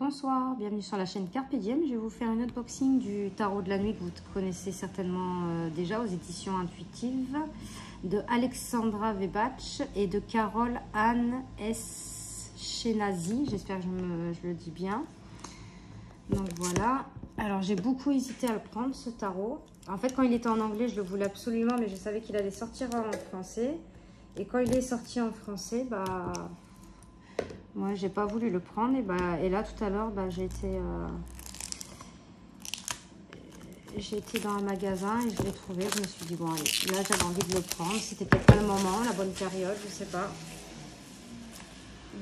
Bonsoir, bienvenue sur la chaîne Carpe Diem. Je vais vous faire une unboxing du tarot de la nuit que vous connaissez certainement déjà aux éditions intuitives de Alexandra Webatch et de Carole Anne Eskenazi. J'espère que je le dis bien. Donc voilà. Alors j'ai beaucoup hésité à le prendre ce tarot. En fait quand il était en anglais je le voulais absolument mais je savais qu'il allait sortir en français. Et quand il est sorti en français, moi j'ai pas voulu le prendre et là tout à l'heure j'ai été dans un magasin et je l'ai trouvé. Je me suis dit bon allez, là j'avais envie de le prendre. C'était peut-être pas le moment, la bonne période, je sais pas.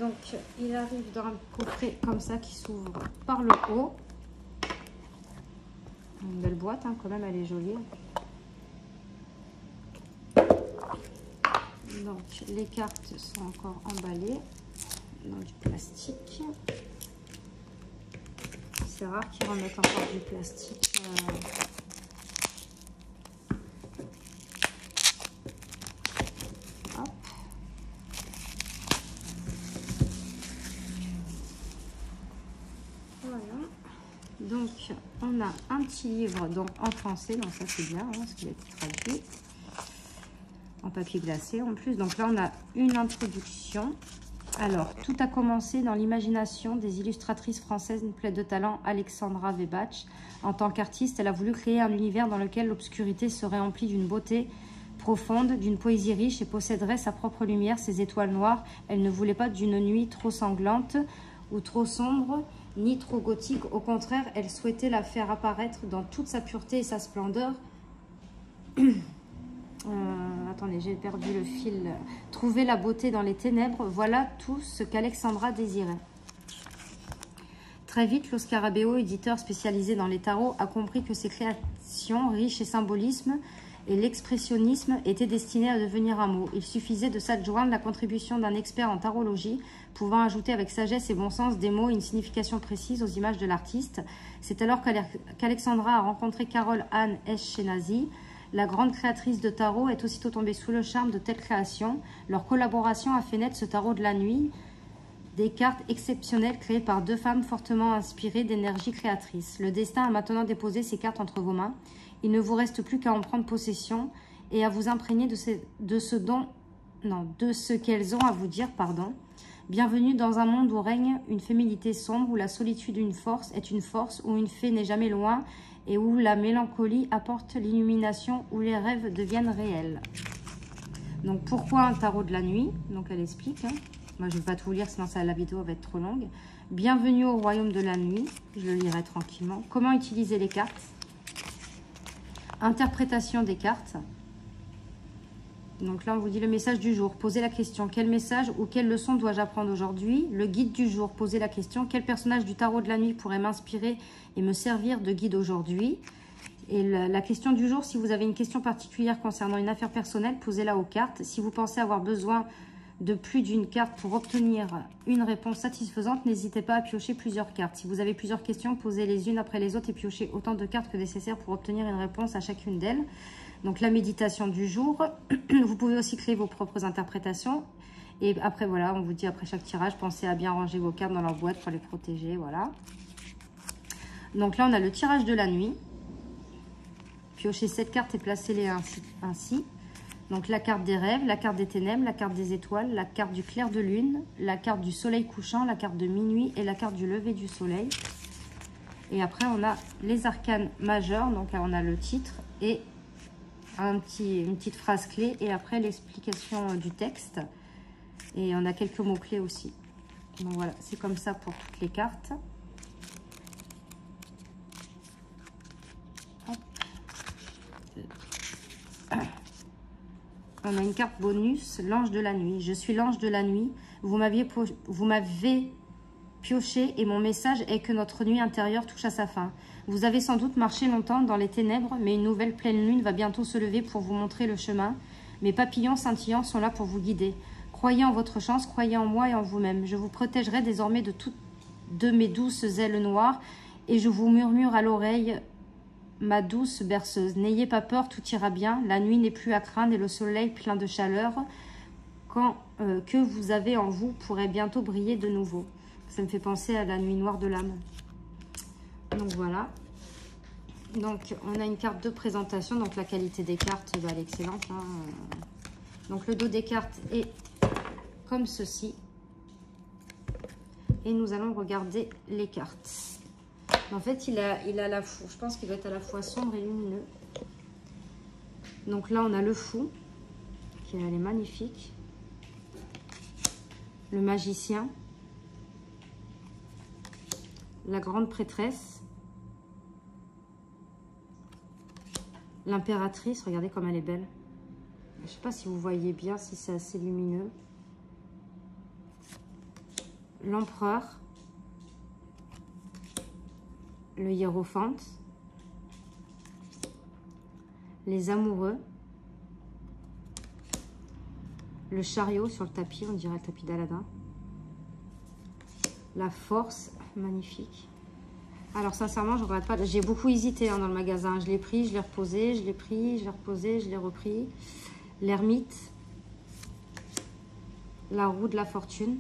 Donc il arrive dans un coffret comme ça qui s'ouvre par le haut. Une belle boîte quand même, elle est jolie. Donc les cartes sont encore emballées dans du plastique. C'est rare qu'ils remettent encore du plastique. Hop. Voilà. Donc on a un petit livre donc en français, donc ça c'est bien parce qu'il a été traduit en papier glacé en plus. Donc là on a une introduction. Alors, tout a commencé dans l'imagination des illustratrices françaises pleines de talent Alexandra Webatch. En tant qu'artiste, elle a voulu créer un univers dans lequel l'obscurité serait emplie d'une beauté profonde, d'une poésie riche et posséderait sa propre lumière, ses étoiles noires. Elle ne voulait pas d'une nuit trop sanglante ou trop sombre, ni trop gothique. Au contraire, elle souhaitait la faire apparaître dans toute sa pureté et sa splendeur. Attendez, j'ai perdu le fil. Trouver la beauté dans les ténèbres, voilà tout ce qu'Alexandra désirait. Très vite, Lo Scarabeo, éditeur spécialisé dans les tarots, a compris que ses créations, riches et symbolisme et l'expressionnisme, étaient destinées à devenir un mot. Il suffisait de s'adjoindre la contribution d'un expert en tarologie, pouvant ajouter avec sagesse et bon sens des mots et une signification précise aux images de l'artiste. C'est alors qu'Alexandra a rencontré Carole Anne Eskenazi. La grande créatrice de tarot est aussitôt tombée sous le charme de telles créations. Leur collaboration a fait naître ce tarot de la nuit, des cartes exceptionnelles créées par deux femmes fortement inspirées d'énergie créatrice. Le destin a maintenant déposé ces cartes entre vos mains. Il ne vous reste plus qu'à en prendre possession et à vous imprégner de ce qu'elles ont à vous dire. Bienvenue dans un monde où règne une féminité sombre, où la solitude est une force, où une fée n'est jamais loin, et où la mélancolie apporte l'illumination, où les rêves deviennent réels. Donc pourquoi un tarot de la nuit? Donc elle explique. Moi je ne vais pas tout lire, sinon la vidéo va être trop longue. Bienvenue au royaume de la nuit. Je le lirai tranquillement. Comment utiliser les cartes? Interprétation des cartes. Donc là on vous dit le message du jour. Posez la question. Quel message ou quelle leçon dois-je apprendre aujourd'hui? Le guide du jour. Posez la question. Quel personnage du tarot de la nuit pourrait m'inspirer et me servir de guide aujourd'hui? Et la question du jour, si vous avez une question particulière concernant une affaire personnelle, posez-la aux cartes. Si vous pensez avoir besoin de plus d'une carte pour obtenir une réponse satisfaisante, n'hésitez pas à piocher plusieurs cartes. Si vous avez plusieurs questions, posez les unes après les autres et piochez autant de cartes que nécessaire pour obtenir une réponse à chacune d'elles. Donc la méditation du jour, vous pouvez aussi créer vos propres interprétations. Et après voilà, on vous dit après chaque tirage, pensez à bien ranger vos cartes dans leur boîte pour les protéger, voilà. Donc là on a le tirage de la nuit. Piochez 7 cartes et placez-les ainsi. Donc la carte des rêves, la carte des ténèbres, la carte des étoiles, la carte du clair de lune, la carte du soleil couchant, la carte de minuit et la carte du lever du soleil. Et après on a les arcanes majeurs, donc là on a le titre et une petite phrase clé et après l'explication du texte. Et on a quelques mots clés aussi. Donc voilà, c'est comme ça pour toutes les cartes. Hop. On a une carte bonus, l'ange de la nuit. Je suis l'ange de la nuit. Vous m'avez pioché et mon message est que notre nuit intérieure touche à sa fin. Vous avez sans doute marché longtemps dans les ténèbres, mais une nouvelle pleine lune va bientôt se lever pour vous montrer le chemin. Mes papillons scintillants sont là pour vous guider. Croyez en votre chance, croyez en moi et en vous-même. Je vous protégerai désormais de mes douces ailes noires et je vous murmure à l'oreille, ma douce berceuse. N'ayez pas peur, tout ira bien. La nuit n'est plus à craindre et le soleil plein de chaleur que vous avez en vous pourrait bientôt briller de nouveau. Ça me fait penser à la nuit noire de l'âme. Donc voilà. Donc on a une carte de présentation. Donc la qualité des cartes, bah, elle est excellente. Hein. Donc le dos des cartes est comme ceci. Et nous allons regarder les cartes. En fait, il a la fou. Je pense qu'il doit être à la fois sombre et lumineux. Donc là, on a le fou, qui elle est magnifique. Le magicien. La grande prêtresse. L'impératrice, regardez comme elle est belle. Je ne sais pas si vous voyez bien, si c'est assez lumineux. L'empereur. Le hiérophante. Les amoureux. Le chariot sur le tapis, on dirait le tapis d'Aladin. La force, magnifique. Alors sincèrement, je ne regrette pas. J'ai beaucoup hésité hein, dans le magasin. Je l'ai pris, je l'ai reposé, je l'ai pris, je l'ai reposé, je l'ai repris. L'ermite. La roue de la fortune.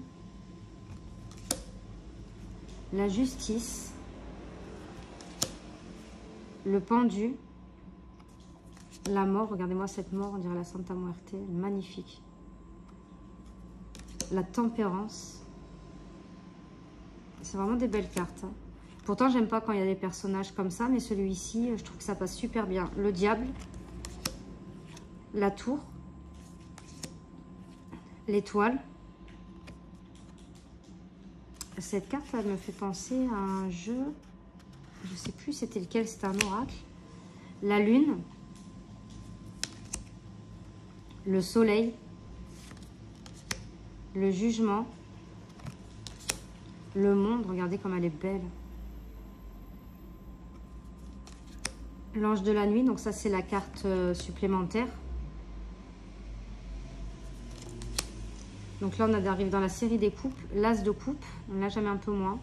La justice. Le pendu. La mort, regardez-moi cette mort, on dirait la Santa Muerte, magnifique. La tempérance. C'est vraiment des belles cartes. Hein. Pourtant, j'aime pas quand il y a des personnages comme ça, mais celui-ci, je trouve que ça passe super bien. Le diable. La tour. L'étoile. Cette carte, elle me fait penser à un jeu. Je sais plus c'était lequel, c'était un oracle. La lune. Le soleil. Le jugement. Le monde, regardez comme elle est belle. L'ange de la nuit, donc ça c'est la carte supplémentaire. Donc là on arrive dans la série des coupes. L'as de coupe, là j'aime un peu moins.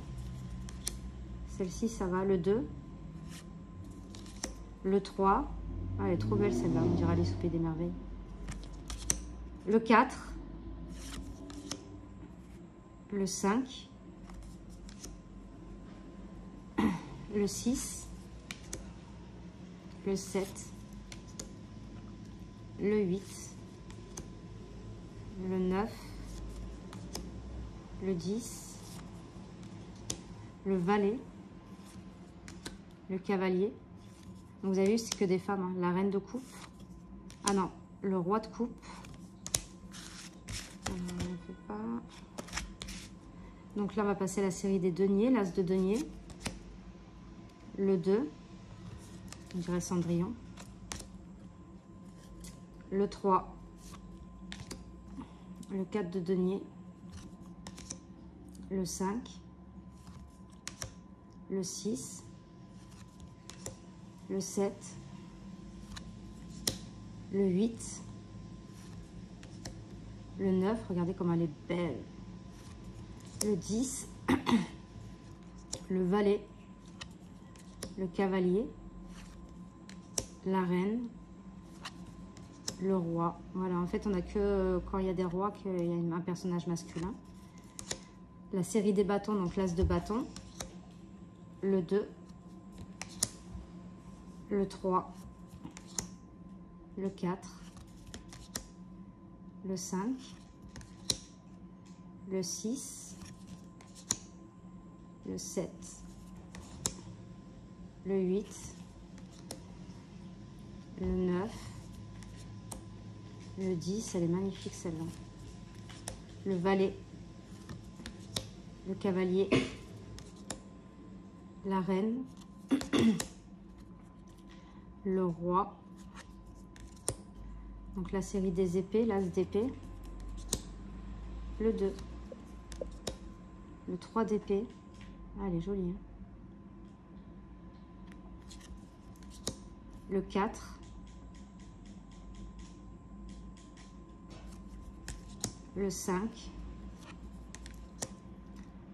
Celle-ci ça va, le 2. Le 3. Ah, elle est trop belle celle-là, on dirait les soupers des merveilles. Le 4. Le 5. Le 6. Le 7. Le 8. Le 9. Le 10. Le valet. Le cavalier. Donc vous avez vu, c'est que des femmes. Hein. La reine de coupe. Ah non, le roi de coupe. On ne fait pas. Donc là, on va passer à la série des deniers. L'as de denier. Le 2. On dirait Cendrillon. Le 3. Le 4 de denier. Le 5. Le 6. Le 7. Le 8. Le 9. Regardez comme elle est belle. Le 10. Le valet. Le cavalier. La reine. Le roi. Voilà, en fait, on n'a que quand il y a des rois qu'il y a un personnage masculin. La série des bâtons, donc l'as de bâton. Le 2. Le 3. Le 4. Le 5. Le 6. Le 7. Le 8. Le 9. Le 10, elle est magnifique celle-là. Le valet. Le cavalier. La reine. Le roi. Donc la série des épées, l'as d'épée. Le 2. Le 3 d'épée. Ah, elle est jolie. Hein. Le 4. Le 5.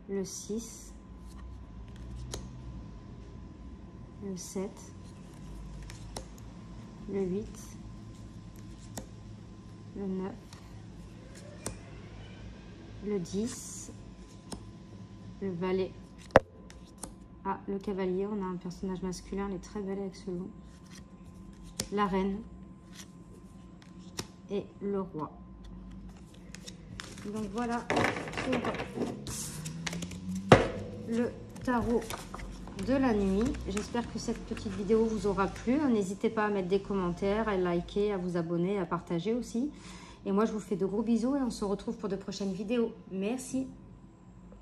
Le 6. Le 7. Le 8. Le 9. Le 10. le valet. Ah, le cavalier, on a un personnage masculin, elle est très belle avec ce loup. La reine. Et le roi. Donc voilà pour le tarot de la nuit. J'espère que cette petite vidéo vous aura plu. N'hésitez pas à mettre des commentaires, à liker, à vous abonner, à partager aussi. Et moi, je vous fais de gros bisous et on se retrouve pour de prochaines vidéos. Merci.